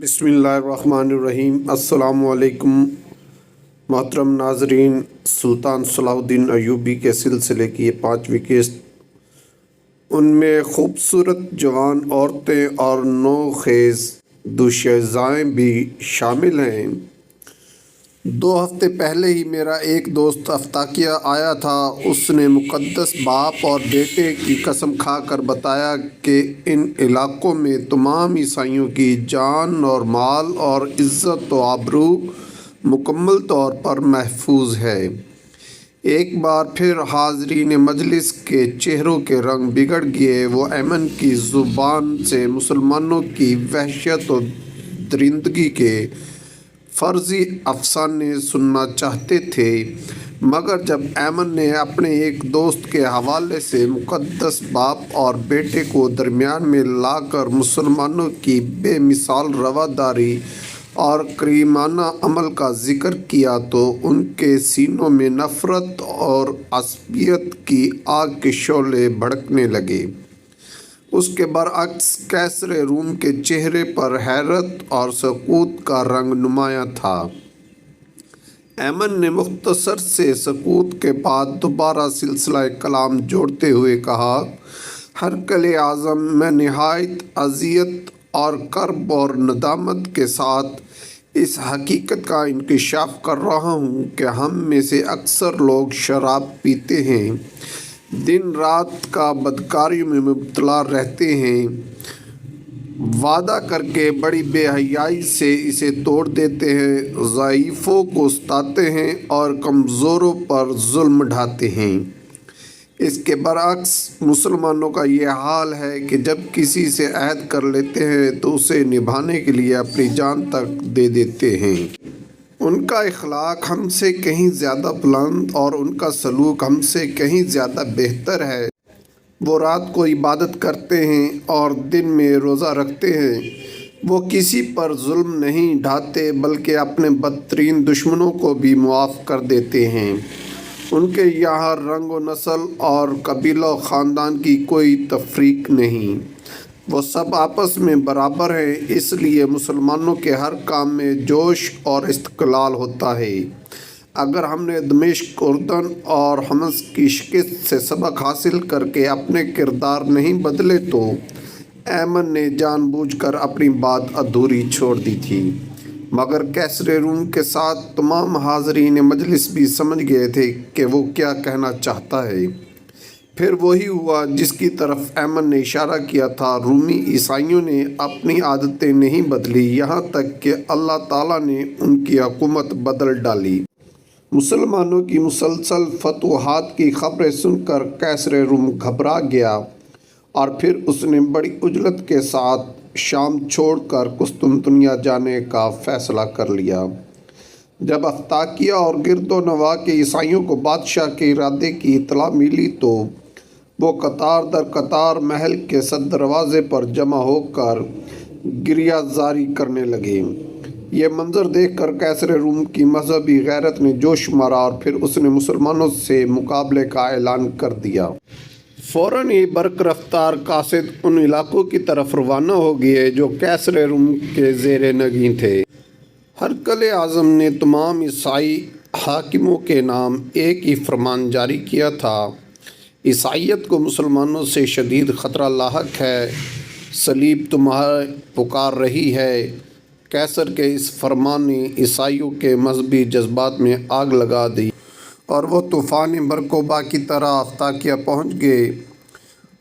بسم اللہ الرحمن الرحیم۔ السلام علیکم محترم ناظرین، سلطان صلاح الدین ایوبی کے سلسلے کی یہ 5ویں قسط، ان میں خوبصورت جوان عورتیں اور نوخیز دوشیزائیں بھی شامل ہیں۔ 2 ہفتے پہلے ہی میرا ایک دوست افتاقیہ آیا تھا۔ اس نے مقدس باپ اور بیٹے کی قسم کھا کر بتایا کہ ان علاقوں میں تمام عیسائیوں کی جان اور مال اور عزت و آبرو مکمل طور پر محفوظ ہے۔ ایک بار پھر حاضرین مجلس کے چہروں کے رنگ بگڑ گئے۔ وہ ایمن کی زبان سے مسلمانوں کی وحشت و درندگی کے فرضی افسانے سننا چاہتے تھے، مگر جب ایمن نے اپنے ایک دوست کے حوالے سے مقدس باپ اور بیٹے کو درمیان میں لا کر مسلمانوں کی بے مثال رواداری اور کریمانہ عمل کا ذکر کیا تو ان کے سینوں میں نفرت اور عصبیت کی آگ کے شعلے بھڑکنے لگے۔ اس کے برعکس قیصر روم کے چہرے پر حیرت اور سکوت کا رنگ نمایاں تھا۔ ایمن نے مختصر سے سکوت کے بعد دوبارہ سلسلہ کلام جوڑتے ہوئے کہا، ہرقل اعظم، میں نہایت اذیت اور کرب اور ندامت کے ساتھ اس حقیقت کا انکشاف کر رہا ہوں کہ ہم میں سے اکثر لوگ شراب پیتے ہیں، دن رات کا بدکاریوں میں مبتلا رہتے ہیں، وعدہ کر کے بڑی بے حیائی سے اسے توڑ دیتے ہیں، ضعیفوں کو ستاتے ہیں اور کمزوروں پر ظلم ڈھاتے ہیں۔ اس کے برعکس مسلمانوں کا یہ حال ہے کہ جب کسی سے عہد کر لیتے ہیں تو اسے نبھانے کے لیے اپنی جان تک دے دیتے ہیں۔ ان کا اخلاق ہم سے کہیں زیادہ بلند اور ان کا سلوک ہم سے کہیں زیادہ بہتر ہے۔ وہ رات کو عبادت کرتے ہیں اور دن میں روزہ رکھتے ہیں۔ وہ کسی پر ظلم نہیں ڈھاتے بلکہ اپنے بدترین دشمنوں کو بھی معاف کر دیتے ہیں۔ ان کے یہاں رنگ و نسل اور قبیلہ و خاندان کی کوئی تفریق نہیں، وہ سب آپس میں برابر ہیں۔ اس لیے مسلمانوں کے ہر کام میں جوش اور استقلال ہوتا ہے۔ اگر ہم نے دمشق، اردن اور حمص کی شکست سے سبق حاصل کر کے اپنے کردار نہیں بدلے تو ایمن نے جان بوجھ کر اپنی بات ادھوری چھوڑ دی تھی، مگر قیصر روم کے ساتھ تمام حاضرین مجلس بھی سمجھ گئے تھے کہ وہ کیا کہنا چاہتا ہے۔ پھر وہی ہوا جس کی طرف ایمن نے اشارہ کیا تھا۔ رومی عیسائیوں نے اپنی عادتیں نہیں بدلی، یہاں تک کہ اللہ تعالیٰ نے ان کی حکومت بدل ڈالی۔ مسلمانوں کی مسلسل فتوحات کی خبریں سن کر قیصر روم گھبرا گیا اور پھر اس نے بڑی عجلت کے ساتھ شام چھوڑ کر قسطنطنیہ جانے کا فیصلہ کر لیا۔ جب افتاقیہ اور گرد و نواح کے عیسائیوں کو بادشاہ کے ارادے کی اطلاع ملی تو وہ قطار در قطار محل کے صد دروازے پر جمع ہو کر گریہ زاری کرنے لگے۔ یہ منظر دیکھ کر قیصر روم کی مذہبی غیرت نے جوش مارا اور پھر اس نے مسلمانوں سے مقابلے کا اعلان کر دیا۔ فوراً ہی برق رفتار قاصد ان علاقوں کی طرف روانہ ہو گئے جو قیصر روم کے زیر نگیں تھے۔ ہرقل اعظم نے تمام عیسائی حاکموں کے نام ایک ہی فرمان جاری کیا تھا، عیسائیت کو مسلمانوں سے شدید خطرہ لاحق ہے، صلیب تمہیں پکار رہی ہے۔ قیصر کے اس فرمان نے عیسائیوں کے مذہبی جذبات میں آگ لگا دی اور وہ طوفان برقوبہ کی طرح افتاقیہ پہنچ گئے۔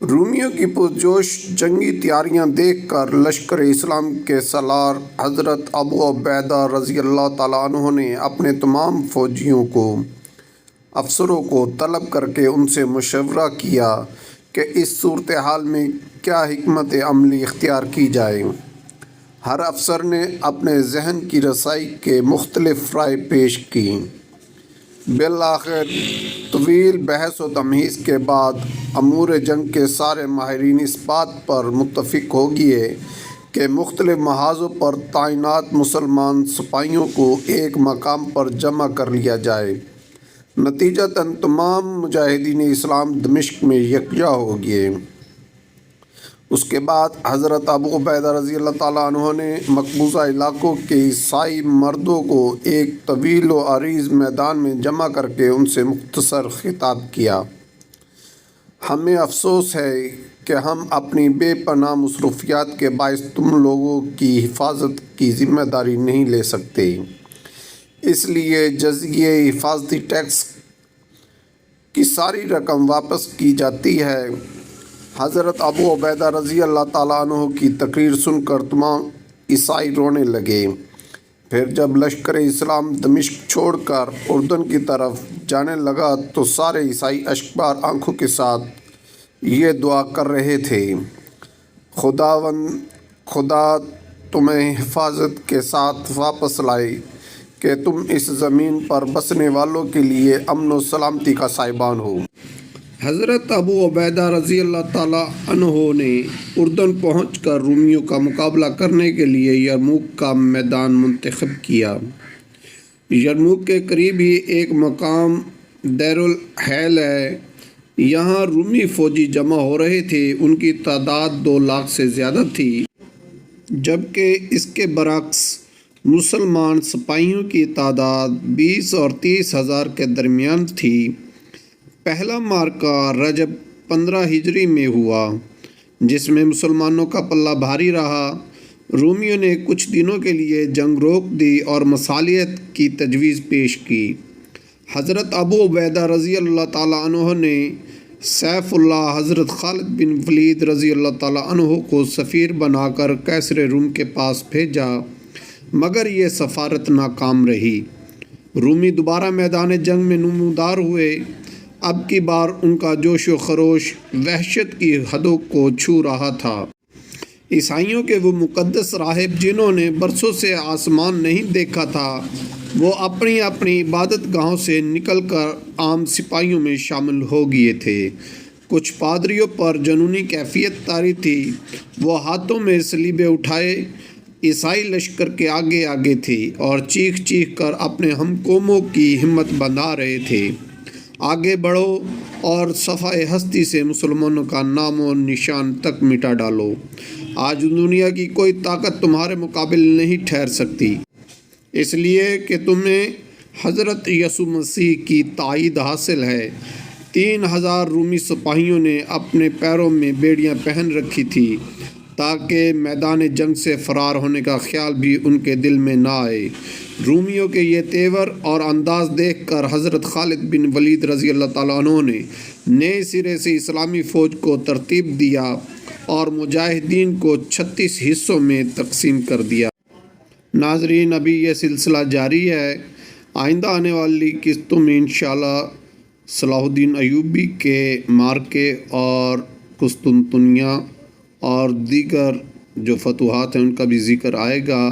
رومیوں کی پرجوش جنگی تیاریاں دیکھ کر لشکر اسلام کے سالار حضرت ابو عبیدہ رضی اللہ تعالیٰ عنہ نے اپنے تمام فوجیوں کو، افسروں کو طلب کر کے ان سے مشورہ کیا کہ اس صورتحال میں کیا حکمت عملی اختیار کی جائے۔ ہر افسر نے اپنے ذہن کی رسائی کے مختلف رائے پیش کی۔ بالآخر طویل بحث و تمہیز کے بعد امور جنگ کے سارے ماہرین اس بات پر متفق ہو گئے کہ مختلف محاذوں پر تعینات مسلمان سپاہیوں کو ایک مقام پر جمع کر لیا جائے۔ نتیجتاً تمام مجاہدین اسلام دمشق میں یکجا ہو گئے۔ اس کے بعد حضرت ابو عبیدہ رضی اللہ تعالیٰ عنہ نے مقبوضہ علاقوں کے عیسائی مردوں کو ایک طویل و عریض میدان میں جمع کر کے ان سے مختصر خطاب کیا۔ ہمیں افسوس ہے کہ ہم اپنی بے پناہ مصروفیات کے باعث تم لوگوں کی حفاظت کی ذمہ داری نہیں لے سکتے، اس لیے جزیہ حفاظتی ٹیکس کی ساری رقم واپس کی جاتی ہے۔ حضرت ابو عبیدہ رضی اللہ تعالیٰ عنہ کی تقریر سن کر تمام عیسائی رونے لگے۔ پھر جب لشکر اسلام دمشق چھوڑ کر اردن کی طرف جانے لگا تو سارے عیسائی اشکبار آنکھوں کے ساتھ یہ دعا کر رہے تھے، خدا تمہیں حفاظت کے ساتھ واپس لائے کہ تم اس زمین پر بسنے والوں کے لیے امن و سلامتی کا سائبان ہو۔ حضرت ابو عبیدہ رضی اللہ تعالیٰ عنہ نے اردن پہنچ کر رومیوں کا مقابلہ کرنے کے لیے یرموک کا میدان منتخب کیا۔ یرموک کے قریب ہی ایک مقام دیر الحیل ہے، یہاں رومی فوجی جمع ہو رہے تھے۔ ان کی تعداد 2 لاکھ سے زیادہ تھی، جبکہ اس کے برعکس مسلمان سپاہیوں کی تعداد 20 اور 30 ہزار کے درمیان تھی۔ پہلا معرکہ رجب 15 ہجری میں ہوا، جس میں مسلمانوں کا پلہ بھاری رہا۔ رومیوں نے کچھ دنوں کے لیے جنگ روک دی اور مصالحت کی تجویز پیش کی۔ حضرت ابو عبیدہ رضی اللہ تعالیٰ عنہ نے سیف اللہ حضرت خالد بن ولید رضی اللہ تعالیٰ عنہ کو سفیر بنا کر قیصر روم کے پاس بھیجا، مگر یہ سفارت ناکام رہی۔ رومی دوبارہ میدان جنگ میں نمودار ہوئے۔ اب کی بار ان کا جوش و خروش وحشت کی حدوں کو چھو رہا تھا۔ عیسائیوں کے وہ مقدس راہب جنہوں نے برسوں سے آسمان نہیں دیکھا تھا، وہ اپنی اپنی عبادت گاہوں سے نکل کر عام سپاہیوں میں شامل ہو گئے تھے۔ کچھ پادریوں پر جنونی کیفیت طاری تھی، وہ ہاتھوں میں صلیبیں اٹھائے عیسائی لشکر کے آگے آگے تھے اور چیخ چیخ کر اپنے ہم قوموں کی ہمت بندھا رہے تھے، آگے بڑھو اور صفحہ ہستی سے مسلمانوں کا نام و نشان تک مٹا ڈالو۔ آج دنیا کی کوئی طاقت تمہارے مقابل نہیں ٹھہر سکتی، اس لیے کہ تمہیں حضرت یسوع مسیح کی تائید حاصل ہے۔ 3000 رومی سپاہیوں نے اپنے پیروں میں بیڑیاں پہن رکھی تھی تاکہ میدان جنگ سے فرار ہونے کا خیال بھی ان کے دل میں نہ آئے۔ رومیوں کے یہ تیور اور انداز دیکھ کر حضرت خالد بن ولید رضی اللہ تعالیٰ عنہ نے نئے سرے سے اسلامی فوج کو ترتیب دیا اور مجاہدین کو 36 حصوں میں تقسیم کر دیا۔ ناظرین، ابھی یہ سلسلہ جاری ہے، آئندہ آنے والی قسطوں میں انشاءاللہ صلاح الدین ایوبی کے معرکے اور قسطنطنیہ اور دیگر جو فتوحات ہیں ان کا بھی ذکر آئے گا۔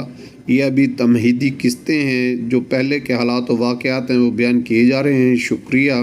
یہ ابھی تمہیدی قسطیں ہیں، جو پہلے کے حالات و واقعات ہیں وہ بیان کیے جا رہے ہیں۔ شکریہ۔